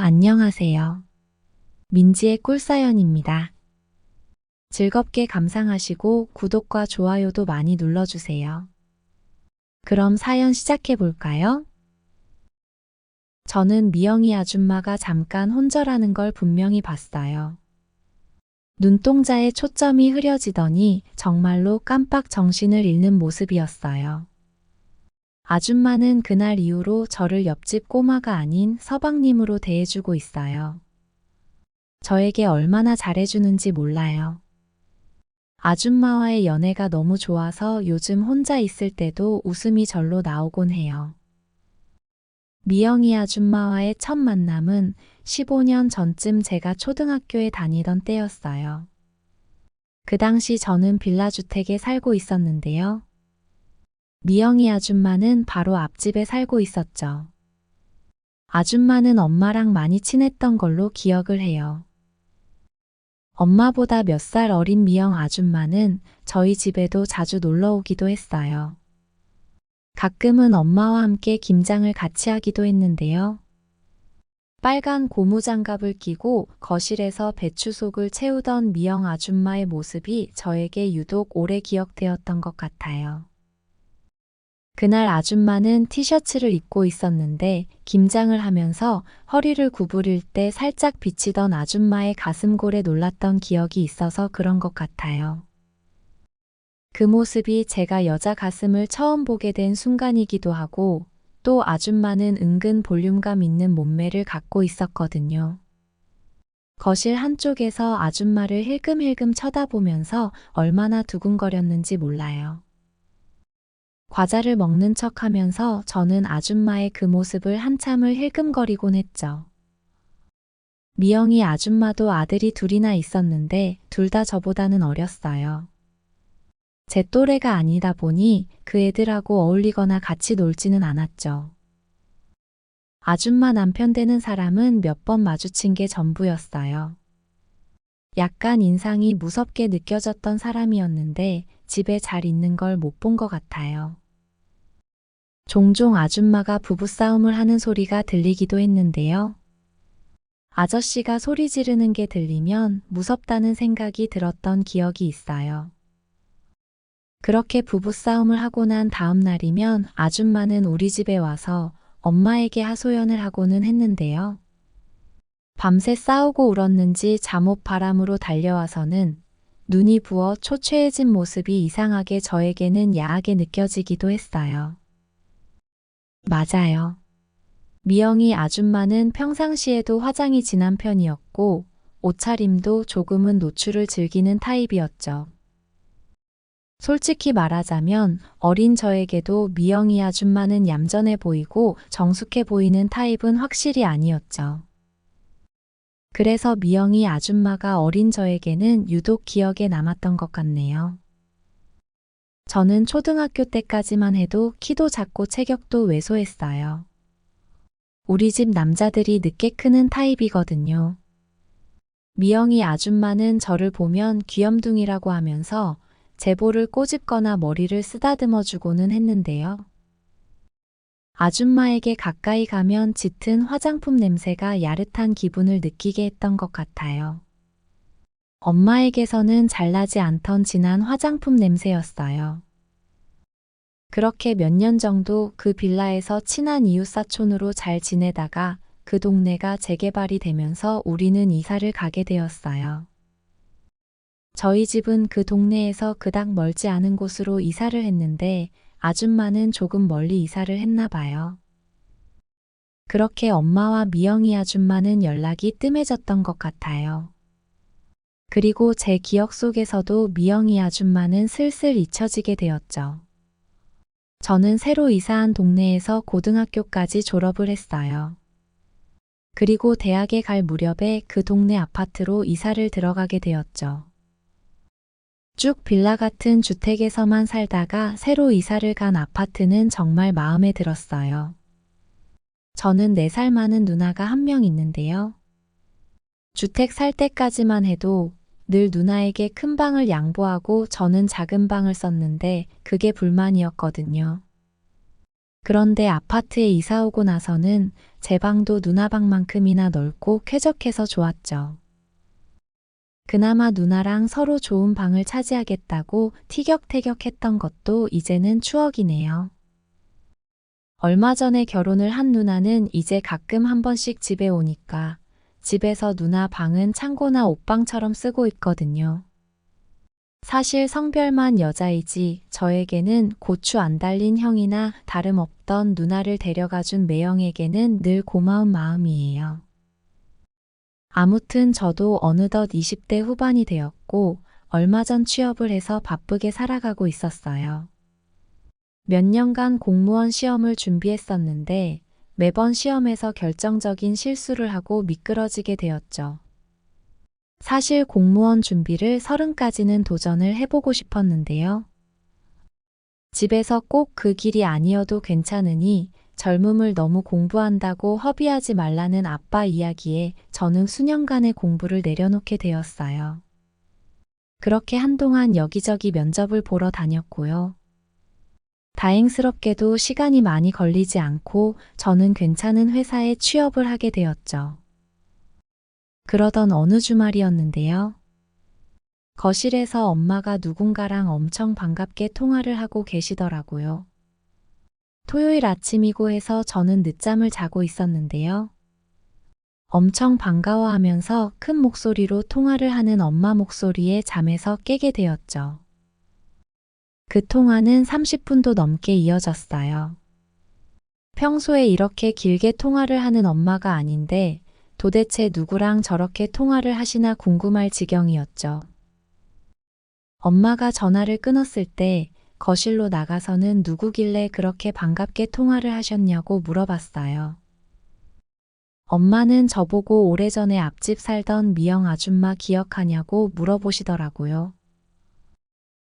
안녕하세요. 민지의 꿀사연입니다. 즐겁게 감상하시고 구독과 좋아요도 많이 눌러주세요. 그럼 사연 시작해 볼까요? 저는 미영이 아줌마가 잠깐 혼절하는 걸 분명히 봤어요. 눈동자에 초점이 흐려지더니 정말로 깜빡 정신을 잃는 모습이었어요. 아줌마는 그날 이후로 저를 옆집 꼬마가 아닌 서방님으로 대해주고 있어요. 저에게 얼마나 잘해주는지 몰라요. 아줌마와의 연애가 너무 좋아서 요즘 혼자 있을 때도 웃음이 절로 나오곤 해요. 미영이 아줌마와의 첫 만남은 15년 전쯤 제가 초등학교에 다니던 때였어요. 그 당시 저는 빌라주택에 살고 있었는데요. 미영이 아줌마는 바로 앞집에 살고 있었죠. 아줌마는 엄마랑 많이 친했던 걸로 기억을 해요. 엄마보다 몇 살 어린 미영 아줌마는 저희 집에도 자주 놀러 오기도 했어요. 가끔은 엄마와 함께 김장을 같이 하기도 했는데요. 빨간 고무장갑을 끼고 거실에서 배추속을 채우던 미영 아줌마의 모습이 저에게 유독 오래 기억되었던 것 같아요. 그날 아줌마는 티셔츠를 입고 있었는데 김장을 하면서 허리를 구부릴 때 살짝 비치던 아줌마의 가슴골에 놀랐던 기억이 있어서 그런 것 같아요. 그 모습이 제가 여자 가슴을 처음 보게 된 순간이기도 하고 또 아줌마는 은근 볼륨감 있는 몸매를 갖고 있었거든요. 거실 한쪽에서 아줌마를 힐끔힐끔 쳐다보면서 얼마나 두근거렸는지 몰라요. 과자를 먹는 척 하면서 저는 아줌마의 그 모습을 한참을 힐끔거리곤 했죠. 미영이 아줌마도 아들이 둘이나 있었는데 둘 다 저보다는 어렸어요. 제 또래가 아니다 보니 그 애들하고 어울리거나 같이 놀지는 않았죠. 아줌마 남편 되는 사람은 몇 번 마주친 게 전부였어요. 약간 인상이 무섭게 느껴졌던 사람이었는데 집에 잘 있는 걸 못 본 것 같아요. 종종 아줌마가 부부싸움을 하는 소리가 들리기도 했는데요. 아저씨가 소리 지르는 게 들리면 무섭다는 생각이 들었던 기억이 있어요. 그렇게 부부싸움을 하고 난 다음 날이면 아줌마는 우리 집에 와서 엄마에게 하소연을 하고는 했는데요. 밤새 싸우고 울었는지 잠옷 바람으로 달려와서는 눈이 부어 초췌해진 모습이 이상하게 저에게는 야하게 느껴지기도 했어요. 맞아요. 미영이 아줌마는 평상시에도 화장이 진한 편이었고 옷차림도 조금은 노출을 즐기는 타입이었죠. 솔직히 말하자면 어린 저에게도 미영이 아줌마는 얌전해 보이고 정숙해 보이는 타입은 확실히 아니었죠. 그래서 미영이 아줌마가 어린 저에게는 유독 기억에 남았던 것 같네요. 저는 초등학교 때까지만 해도 키도 작고 체격도 왜소했어요. 우리 집 남자들이 늦게 크는 타입이거든요. 미영이 아줌마는 저를 보면 귀염둥이라고 하면서 제보를 꼬집거나 머리를 쓰다듬어 주고는 했는데요. 아줌마에게 가까이 가면 짙은 화장품 냄새가 야릇한 기분을 느끼게 했던 것 같아요. 엄마에게서는 잘나지 않던 진한 화장품 냄새였어요. 그렇게 몇 년 정도 그 빌라에서 친한 이웃사촌으로 잘 지내다가 그 동네가 재개발이 되면서 우리는 이사를 가게 되었어요. 저희 집은 그 동네에서 그닥 멀지 않은 곳으로 이사를 했는데 아줌마는 조금 멀리 이사를 했나 봐요. 그렇게 엄마와 미영이 아줌마는 연락이 뜸해졌던 것 같아요. 그리고 제 기억 속에서도 미영이 아줌마는 슬슬 잊혀지게 되었죠. 저는 새로 이사한 동네에서 고등학교까지 졸업을 했어요. 그리고 대학에 갈 무렵에 그 동네 아파트로 이사를 들어가게 되었죠. 쭉 빌라 같은 주택에서만 살다가 새로 이사를 간 아파트는 정말 마음에 들었어요. 저는 4살 많은 누나가 한 명 있는데요. 주택 살 때까지만 해도 늘 누나에게 큰 방을 양보하고 저는 작은 방을 썼는데 그게 불만이었거든요. 그런데 아파트에 이사 오고 나서는 제 방도 누나 방만큼이나 넓고 쾌적해서 좋았죠. 그나마 누나랑 서로 좋은 방을 차지하겠다고 티격태격했던 것도 이제는 추억이네요. 얼마 전에 결혼을 한 누나는 이제 가끔 한 번씩 집에 오니까 집에서 누나 방은 창고나 옷방처럼 쓰고 있거든요. 사실 성별만 여자이지 저에게는 고추 안 달린 형이나 다름없던 누나를 데려가준 매형에게는 늘 고마운 마음이에요. 아무튼 저도 어느덧 20대 후반이 되었고 얼마 전 취업을 해서 바쁘게 살아가고 있었어요. 몇 년간 공무원 시험을 준비했었는데 매번 시험에서 결정적인 실수를 하고 미끄러지게 되었죠. 사실 공무원 준비를 30까지는 도전을 해보고 싶었는데요. 집에서 꼭 그 길이 아니어도 괜찮으니 젊음을 너무 공부한다고 허비하지 말라는 아빠 이야기에 저는 수년간의 공부를 내려놓게 되었어요. 그렇게 한동안 여기저기 면접을 보러 다녔고요. 다행스럽게도 시간이 많이 걸리지 않고 저는 괜찮은 회사에 취업을 하게 되었죠. 그러던 어느 주말이었는데요. 거실에서 엄마가 누군가랑 엄청 반갑게 통화를 하고 계시더라고요. 토요일 아침이고 해서 저는 늦잠을 자고 있었는데요. 엄청 반가워하면서 큰 목소리로 통화를 하는 엄마 목소리에 잠에서 깨게 되었죠. 그 통화는 30분도 넘게 이어졌어요. 평소에 이렇게 길게 통화를 하는 엄마가 아닌데 도대체 누구랑 저렇게 통화를 하시나 궁금할 지경이었죠. 엄마가 전화를 끊었을 때 거실로 나가서는 누구길래 그렇게 반갑게 통화를 하셨냐고 물어봤어요. 엄마는 저보고 오래전에 앞집 살던 미영 아줌마 기억하냐고 물어보시더라고요.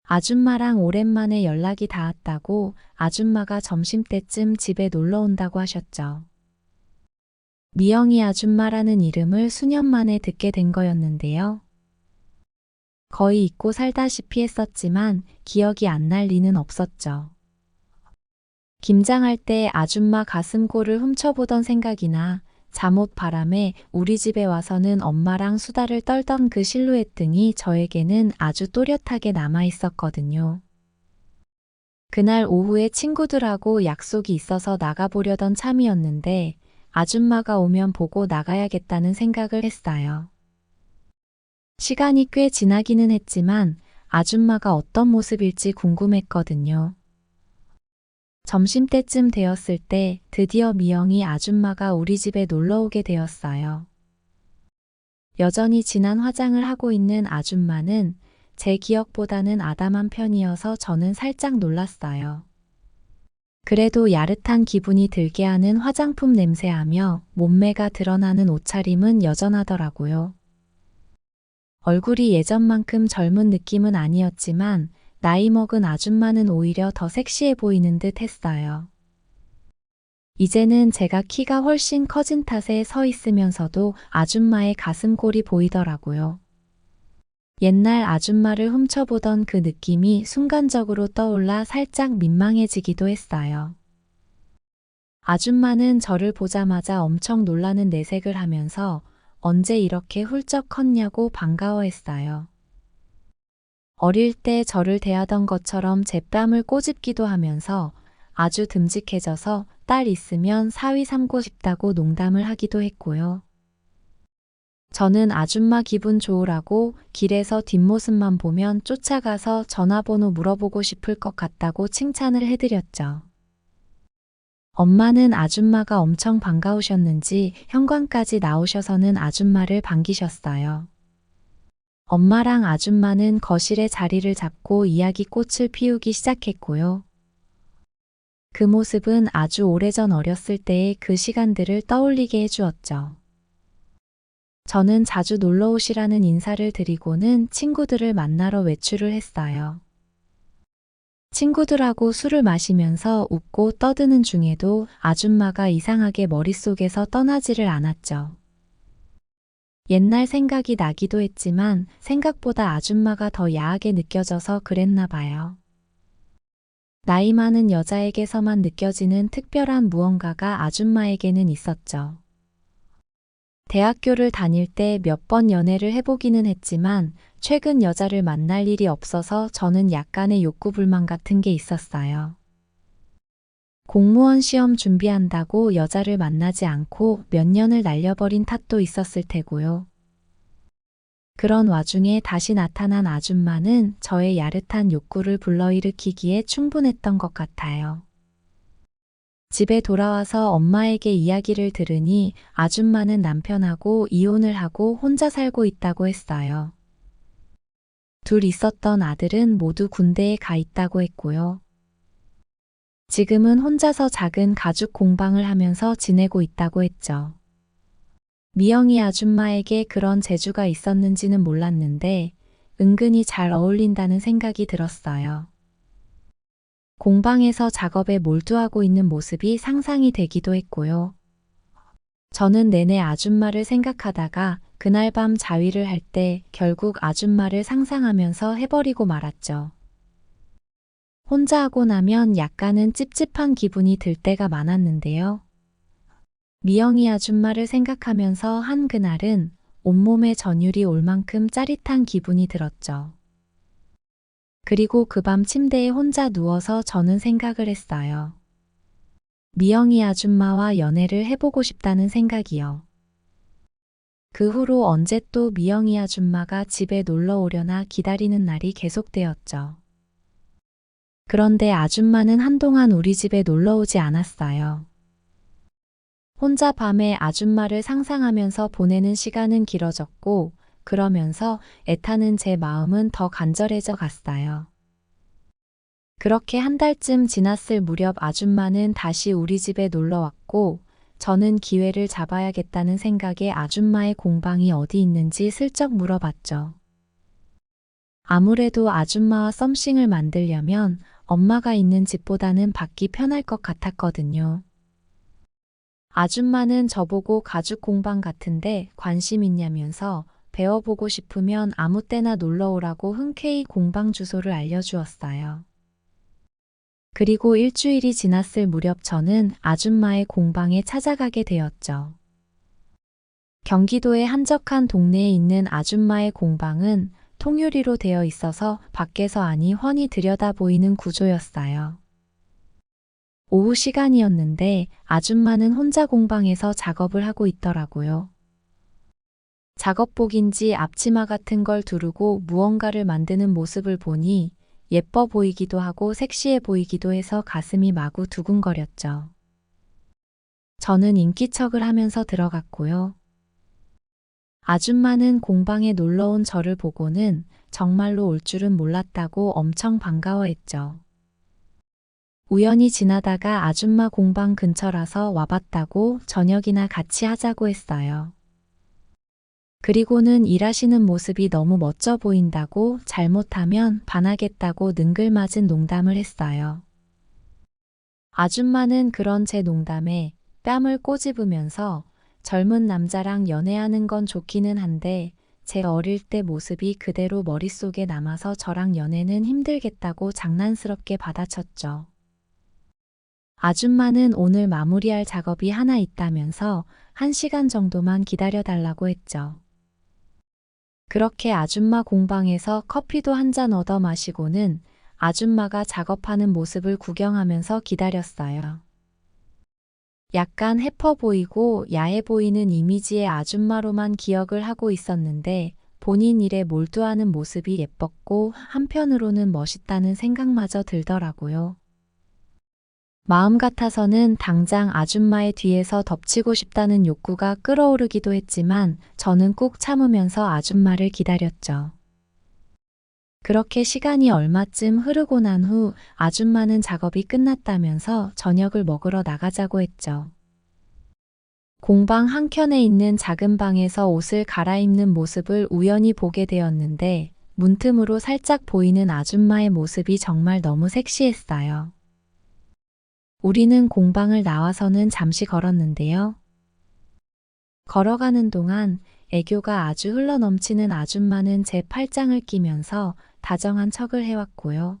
아줌마랑 오랜만에 연락이 닿았다고 아줌마가 점심때쯤 집에 놀러 온다고 하셨죠. 미영이 아줌마라는 이름을 수년 만에 듣게 된 거였는데요. 거의 잊고 살다시피 했었지만 기억이 안 날 리는 없었죠. 김장할 때 아줌마 가슴골을 훔쳐보던 생각이나 잠옷 바람에 우리 집에 와서는 엄마랑 수다를 떨던 그 실루엣 등이 저에게는 아주 또렷하게 남아 있었거든요. 그날 오후에 친구들하고 약속이 있어서 나가보려던 참이었는데 아줌마가 오면 보고 나가야겠다는 생각을 했어요. 시간이 꽤 지나기는 했지만 아줌마가 어떤 모습일지 궁금했거든요. 점심때쯤 되었을 때 드디어 미영이 아줌마가 우리 집에 놀러 오게 되었어요. 여전히 진한 화장을 하고 있는 아줌마는 제 기억보다는 아담한 편이어서 저는 살짝 놀랐어요. 그래도 야릇한 기분이 들게 하는 화장품 냄새하며 몸매가 드러나는 옷차림은 여전하더라고요. 얼굴이 예전만큼 젊은 느낌은 아니었지만 나이 먹은 아줌마는 오히려 더 섹시해 보이는 듯 했어요. 이제는 제가 키가 훨씬 커진 탓에 서 있으면서도 아줌마의 가슴골이 보이더라고요. 옛날 아줌마를 훔쳐보던 그 느낌이 순간적으로 떠올라 살짝 민망해지기도 했어요. 아줌마는 저를 보자마자 엄청 놀라는 내색을 하면서 언제 이렇게 훌쩍 컸냐고 반가워했어요. 어릴 때 저를 대하던 것처럼 제 뺨을 꼬집기도 하면서 아주 듬직해져서 딸 있으면 사위 삼고 싶다고 농담을 하기도 했고요. 저는 아줌마 기분 좋으라고 길에서 뒷모습만 보면 쫓아가서 전화번호 물어보고 싶을 것 같다고 칭찬을 해드렸죠. 엄마는 아줌마가 엄청 반가우셨는지 현관까지 나오셔서는 아줌마를 반기셨어요. 엄마랑 아줌마는 거실에 자리를 잡고 이야기꽃을 피우기 시작했고요. 그 모습은 아주 오래전 어렸을 때의 그 시간들을 떠올리게 해주었죠. 저는 자주 놀러 오시라는 인사를 드리고는 친구들을 만나러 외출을 했어요. 친구들하고 술을 마시면서 웃고 떠드는 중에도 아줌마가 이상하게 머릿속에서 떠나지를 않았죠. 옛날 생각이 나기도 했지만 생각보다 아줌마가 더 야하게 느껴져서 그랬나 봐요. 나이 많은 여자에게서만 느껴지는 특별한 무언가가 아줌마에게는 있었죠. 대학교를 다닐 때 몇 번 연애를 해보기는 했지만 최근 여자를 만날 일이 없어서 저는 약간의 욕구불만 같은 게 있었어요. 공무원 시험 준비한다고 여자를 만나지 않고 몇 년을 날려버린 탓도 있었을 테고요. 그런 와중에 다시 나타난 아줌마는 저의 야릇한 욕구를 불러일으키기에 충분했던 것 같아요. 집에 돌아와서 엄마에게 이야기를 들으니 아줌마는 남편하고 이혼을 하고 혼자 살고 있다고 했어요. 둘 있었던 아들은 모두 군대에 가 있다고 했고요. 지금은 혼자서 작은 가죽 공방을 하면서 지내고 있다고 했죠. 미영이 아줌마에게 그런 재주가 있었는지는 몰랐는데 은근히 잘 어울린다는 생각이 들었어요. 공방에서 작업에 몰두하고 있는 모습이 상상이 되기도 했고요. 저는 내내 아줌마를 생각하다가 그날 밤 자위를 할 때 결국 아줌마를 상상하면서 해버리고 말았죠. 혼자 하고 나면 약간은 찝찝한 기분이 들 때가 많았는데요. 미영이 아줌마를 생각하면서 한 그날은 온몸에 전율이 올 만큼 짜릿한 기분이 들었죠. 그리고 그 밤 침대에 혼자 누워서 저는 생각을 했어요. 미영이 아줌마와 연애를 해보고 싶다는 생각이요. 그 후로 언제 또 미영이 아줌마가 집에 놀러 오려나 기다리는 날이 계속되었죠. 그런데 아줌마는 한동안 우리 집에 놀러 오지 않았어요. 혼자 밤에 아줌마를 상상하면서 보내는 시간은 길어졌고 그러면서 애타는 제 마음은 더 간절해져 갔어요. 그렇게 한 달쯤 지났을 무렵 아줌마는 다시 우리 집에 놀러 왔고 저는 기회를 잡아야겠다는 생각에 아줌마의 공방이 어디 있는지 슬쩍 물어봤죠. 아무래도 아줌마와 썸씽을 만들려면 엄마가 있는 집보다는 밖이 편할 것 같았거든요. 아줌마는 저보고 가죽 공방 같은데 관심 있냐면서 배워보고 싶으면 아무 때나 놀러 오라고 흔쾌히 공방 주소를 알려주었어요. 그리고 일주일이 지났을 무렵 저는 아줌마의 공방에 찾아가게 되었죠. 경기도의 한적한 동네에 있는 아줌마의 공방은 통유리로 되어 있어서 밖에서 아니 훤히 들여다 보이는 구조였어요. 오후 시간이었는데 아줌마는 혼자 공방에서 작업을 하고 있더라고요. 작업복인지 앞치마 같은 걸 두르고 무언가를 만드는 모습을 보니 예뻐 보이기도 하고 섹시해 보이기도 해서 가슴이 마구 두근거렸죠. 저는 인기척을 하면서 들어갔고요. 아줌마는 공방에 놀러 온 저를 보고는 정말로 올 줄은 몰랐다고 엄청 반가워했죠. 우연히 지나다가 아줌마 공방 근처라서 와봤다고 저녁이나 같이 하자고 했어요. 그리고는 일하시는 모습이 너무 멋져 보인다고 잘못하면 반하겠다고 능글맞은 농담을 했어요. 아줌마는 그런 제 농담에 뺨을 꼬집으면서 젊은 남자랑 연애하는 건 좋기는 한데 제 어릴 때 모습이 그대로 머릿속에 남아서 저랑 연애는 힘들겠다고 장난스럽게 받아쳤죠. 아줌마는 오늘 마무리할 작업이 하나 있다면서 1시간 정도만 기다려달라고 했죠. 그렇게 아줌마 공방에서 커피도 한 잔 얻어 마시고는 아줌마가 작업하는 모습을 구경하면서 기다렸어요. 약간 해퍼 보이고 야해 보이는 이미지의 아줌마로만 기억을 하고 있었는데 본인 일에 몰두하는 모습이 예뻤고 한편으로는 멋있다는 생각마저 들더라고요. 마음 같아서는 당장 아줌마의 뒤에서 덮치고 싶다는 욕구가 끓어오르기도 했지만 저는 꾹 참으면서 아줌마를 기다렸죠. 그렇게 시간이 얼마쯤 흐르고 난 후 아줌마는 작업이 끝났다면서 저녁을 먹으러 나가자고 했죠. 공방 한켠에 있는 작은 방에서 옷을 갈아입는 모습을 우연히 보게 되었는데 문틈으로 살짝 보이는 아줌마의 모습이 정말 너무 섹시했어요. 우리는 공방을 나와서는 잠시 걸었는데요. 걸어가는 동안 애교가 아주 흘러넘치는 아줌마는 제 팔짱을 끼면서 다정한 척을 해왔고요.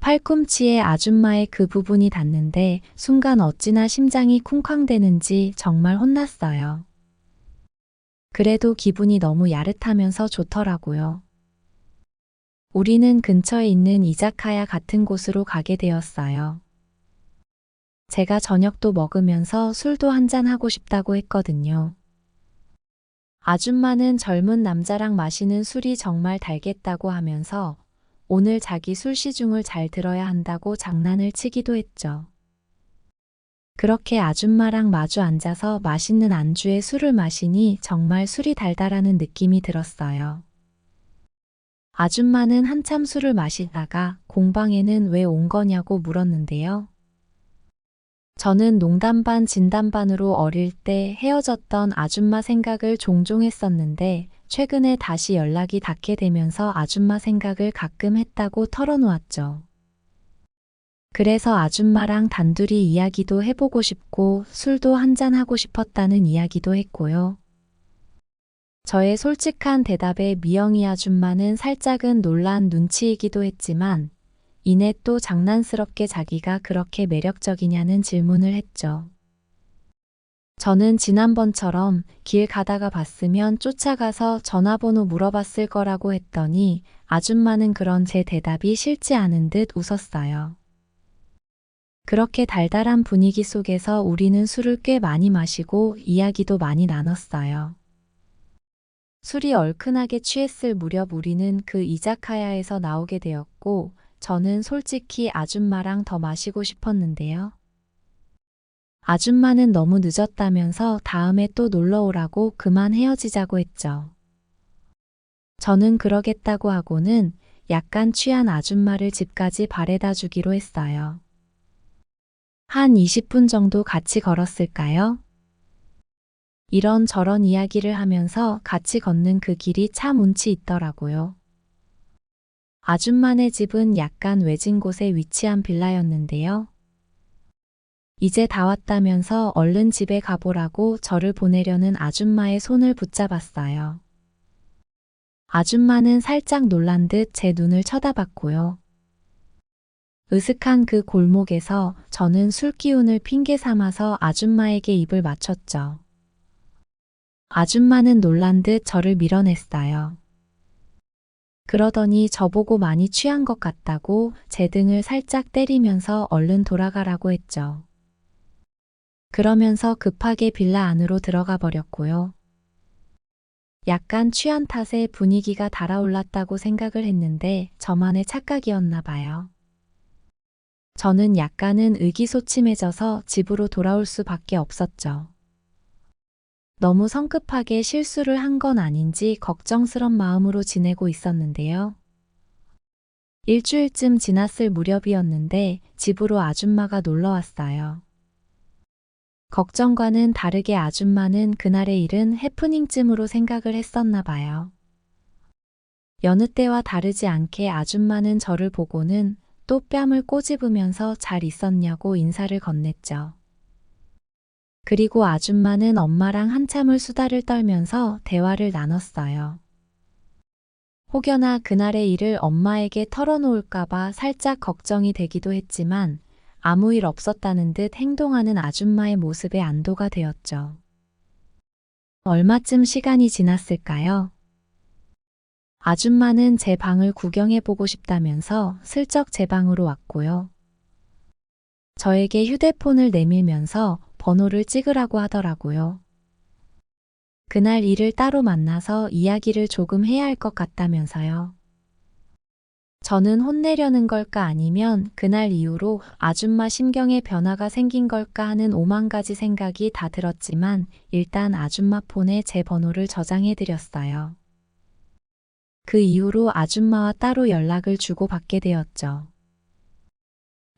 팔꿈치에 아줌마의 그 부분이 닿는데 순간 어찌나 심장이 쿵쾅대는지 정말 혼났어요. 그래도 기분이 너무 야릇하면서 좋더라고요. 우리는 근처에 있는 이자카야 같은 곳으로 가게 되었어요. 제가 저녁도 먹으면서 술도 한잔하고 싶다고 했거든요. 아줌마는 젊은 남자랑 마시는 술이 정말 달겠다고 하면서 오늘 자기 술 시중을 잘 들어야 한다고 장난을 치기도 했죠. 그렇게 아줌마랑 마주 앉아서 맛있는 안주에 술을 마시니 정말 술이 달달하는 느낌이 들었어요. 아줌마는 한참 술을 마시다가 공방에는 왜 온 거냐고 물었는데요. 저는 농담 반 진담 반으로 어릴 때 헤어졌던 아줌마 생각을 종종 했었는데 최근에 다시 연락이 닿게 되면서 아줌마 생각을 가끔 했다고 털어놓았죠. 그래서 아줌마랑 단둘이 이야기도 해보고 싶고 술도 한잔하고 싶었다는 이야기도 했고요. 저의 솔직한 대답에 미영이 아줌마는 살짝은 놀란 눈치이기도 했지만 이내 또 장난스럽게 자기가 그렇게 매력적이냐는 질문을 했죠. 저는 지난번처럼 길 가다가 봤으면 쫓아가서 전화번호 물어봤을 거라고 했더니 아줌마는 그런 제 대답이 싫지 않은 듯 웃었어요. 그렇게 달달한 분위기 속에서 우리는 술을 꽤 많이 마시고 이야기도 많이 나눴어요. 술이 얼큰하게 취했을 무렵 우리는 그 이자카야에서 나오게 되었고 저는 솔직히 아줌마랑 더 마시고 싶었는데요. 아줌마는 너무 늦었다면서 다음에 또 놀러 오라고 그만 헤어지자고 했죠. 저는 그러겠다고 하고는 약간 취한 아줌마를 집까지 바래다 주기로 했어요. 한 20분 정도 같이 걸었을까요? 이런저런 이야기를 하면서 같이 걷는 그 길이 참 운치 있더라고요. 아줌마네 집은 약간 외진 곳에 위치한 빌라였는데요. 이제 다 왔다면서 얼른 집에 가보라고 저를 보내려는 아줌마의 손을 붙잡았어요. 아줌마는 살짝 놀란 듯 제 눈을 쳐다봤고요. 으슥한 그 골목에서 저는 술 기운을 핑계 삼아서 아줌마에게 입을 맞췄죠. 아줌마는 놀란 듯 저를 밀어냈어요. 그러더니 저보고 많이 취한 것 같다고 제 등을 살짝 때리면서 얼른 돌아가라고 했죠. 그러면서 급하게 빌라 안으로 들어가 버렸고요. 약간 취한 탓에 분위기가 달아올랐다고 생각을 했는데 저만의 착각이었나 봐요. 저는 약간은 의기소침해져서 집으로 돌아올 수밖에 없었죠. 너무 성급하게 실수를 한 건 아닌지 걱정스런 마음으로 지내고 있었는데요. 일주일쯤 지났을 무렵이었는데 집으로 아줌마가 놀러 왔어요. 걱정과는 다르게 아줌마는 그날의 일은 해프닝쯤으로 생각을 했었나 봐요. 여느 때와 다르지 않게 아줌마는 저를 보고는 또 뺨을 꼬집으면서 잘 있었냐고 인사를 건넸죠. 그리고 아줌마는 엄마랑 한참을 수다를 떨면서 대화를 나눴어요. 혹여나 그날의 일을 엄마에게 털어놓을까봐 살짝 걱정이 되기도 했지만 아무 일 없었다는 듯 행동하는 아줌마의 모습에 안도가 되었죠. 얼마쯤 시간이 지났을까요? 아줌마는 제 방을 구경해보고 싶다면서 슬쩍 제 방으로 왔고요. 저에게 휴대폰을 내밀면서 번호를 찍으라고 하더라고요. 그날 일을 따로 만나서 이야기를 조금 해야 할 것 같다면서요. 저는 혼내려는 걸까 아니면 그날 이후로 아줌마 심경에 변화가 생긴 걸까 하는 오만 가지 생각이 다 들었지만 일단 아줌마 폰에 제 번호를 저장해드렸어요. 그 이후로 아줌마와 따로 연락을 주고받게 되었죠.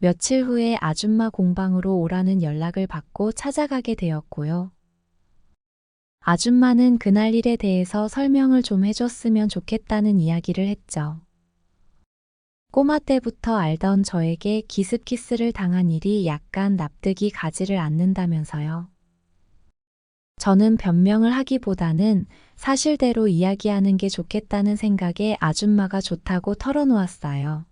며칠 후에 아줌마 공방으로 오라는 연락을 받고 찾아가게 되었고요. 아줌마는 그날 일에 대해서 설명을 좀 해줬으면 좋겠다는 이야기를 했죠. 꼬마 때부터 알던 저에게 기습 키스를 당한 일이 약간 납득이 가지를 않는다면서요. 저는 변명을 하기보다는 사실대로 이야기하는 게 좋겠다는 생각에 아줌마가 좋다고 털어놓았어요.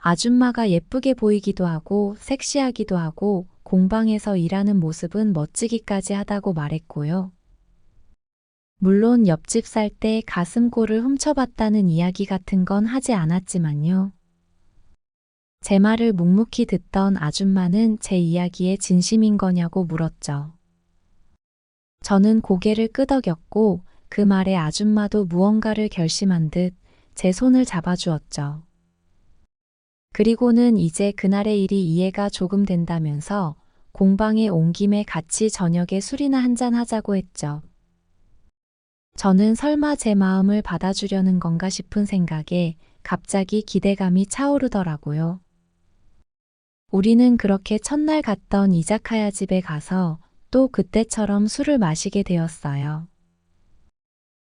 아줌마가 예쁘게 보이기도 하고 섹시하기도 하고 공방에서 일하는 모습은 멋지기까지 하다고 말했고요. 물론 옆집 살 때 가슴골을 훔쳐봤다는 이야기 같은 건 하지 않았지만요. 제 말을 묵묵히 듣던 아줌마는 제 이야기에 진심인 거냐고 물었죠. 저는 고개를 끄덕였고 그 말에 아줌마도 무언가를 결심한 듯 제 손을 잡아주었죠. 그리고는 이제 그날의 일이 이해가 조금 된다면서 공방에 온 김에 같이 저녁에 술이나 한잔 하자고 했죠. 저는 설마 제 마음을 받아주려는 건가 싶은 생각에 갑자기 기대감이 차오르더라고요. 우리는 그렇게 첫날 갔던 이자카야 집에 가서 또 그때처럼 술을 마시게 되었어요.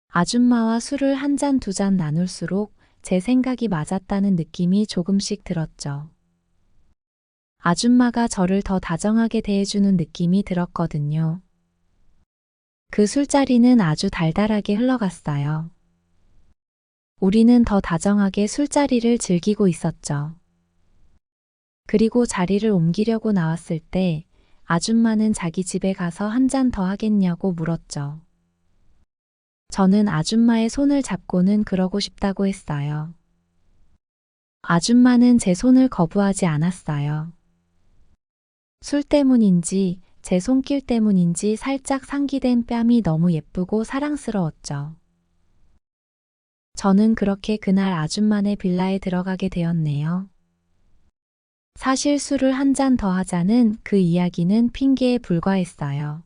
아줌마와 술을 한 잔 두 잔 나눌수록 제 생각이 맞았다는 느낌이 조금씩 들었죠. 아줌마가 저를 더 다정하게 대해주는 느낌이 들었거든요. 그 술자리는 아주 달달하게 흘러갔어요. 우리는 더 다정하게 술자리를 즐기고 있었죠. 그리고 자리를 옮기려고 나왔을 때 아줌마는 자기 집에 가서 한 잔 더 하겠냐고 물었죠. 저는 아줌마의 손을 잡고는 그러고 싶다고 했어요. 아줌마는 제 손을 거부하지 않았어요. 술 때문인지 제 손길 때문인지 살짝 상기된 뺨이 너무 예쁘고 사랑스러웠죠. 저는 그렇게 그날 아줌마네 빌라에 들어가게 되었네요. 사실 술을 한 잔 더 하자는 그 이야기는 핑계에 불과했어요.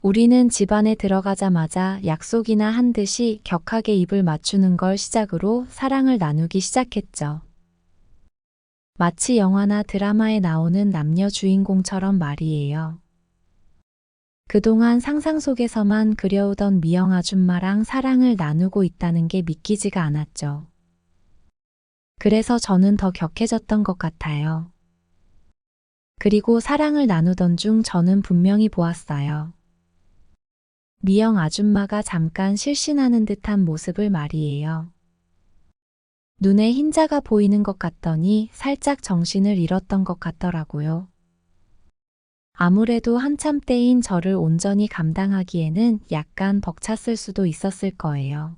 우리는 집 안에 들어가자마자 약속이나 한 듯이 격하게 입을 맞추는 걸 시작으로 사랑을 나누기 시작했죠. 마치 영화나 드라마에 나오는 남녀 주인공처럼 말이에요. 그동안 상상 속에서만 그려오던 미영 아줌마랑 사랑을 나누고 있다는 게 믿기지가 않았죠. 그래서 저는 더 격해졌던 것 같아요. 그리고 사랑을 나누던 중 저는 분명히 보았어요. 미영 아줌마가 잠깐 실신하는 듯한 모습을 말이에요. 눈에 흰자가 보이는 것 같더니 살짝 정신을 잃었던 것 같더라고요. 아무래도 한참 때인 저를 온전히 감당하기에는 약간 벅찼을 수도 있었을 거예요.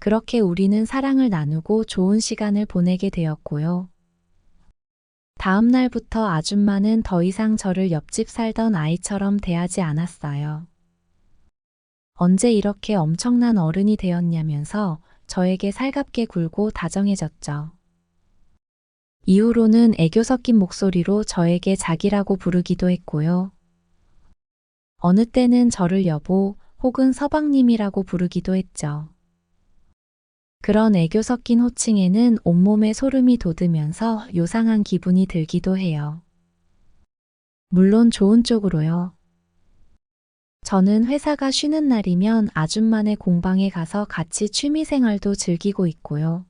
그렇게 우리는 사랑을 나누고 좋은 시간을 보내게 되었고요. 다음 날부터 아줌마는 더 이상 저를 옆집 살던 아이처럼 대하지 않았어요. 언제 이렇게 엄청난 어른이 되었냐면서 저에게 살갑게 굴고 다정해졌죠. 이후로는 애교 섞인 목소리로 저에게 자기라고 부르기도 했고요. 어느 때는 저를 여보 혹은 서방님이라고 부르기도 했죠. 그런 애교 섞인 호칭에는 온몸에 소름이 돋으면서 요상한 기분이 들기도 해요. 물론 좋은 쪽으로요. 저는 회사가 쉬는 날이면 아줌마네 공방에 가서 같이 취미생활도 즐기고 있고요.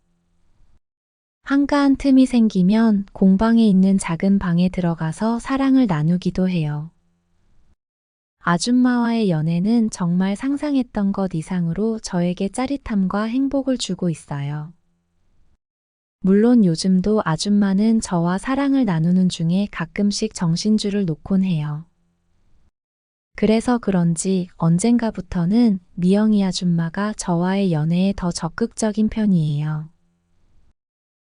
한가한 틈이 생기면 공방에 있는 작은 방에 들어가서 사랑을 나누기도 해요. 아줌마와의 연애는 정말 상상했던 것 이상으로 저에게 짜릿함과 행복을 주고 있어요. 물론 요즘도 아줌마는 저와 사랑을 나누는 중에 가끔씩 정신줄을 놓곤 해요. 그래서 그런지 언젠가부터는 미영이 아줌마가 저와의 연애에 더 적극적인 편이에요.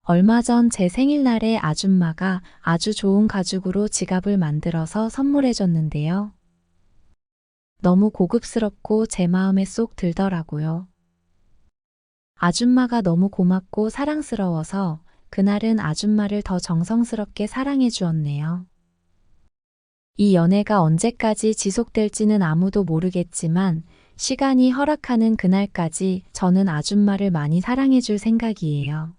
얼마 전 제 생일날에 아줌마가 아주 좋은 가죽으로 지갑을 만들어서 선물해줬는데요. 너무 고급스럽고 제 마음에 쏙 들더라고요. 아줌마가 너무 고맙고 사랑스러워서 그날은 아줌마를 더 정성스럽게 사랑해 주었네요. 이 연애가 언제까지 지속될지는 아무도 모르겠지만 시간이 허락하는 그날까지 저는 아줌마를 많이 사랑해 줄 생각이에요.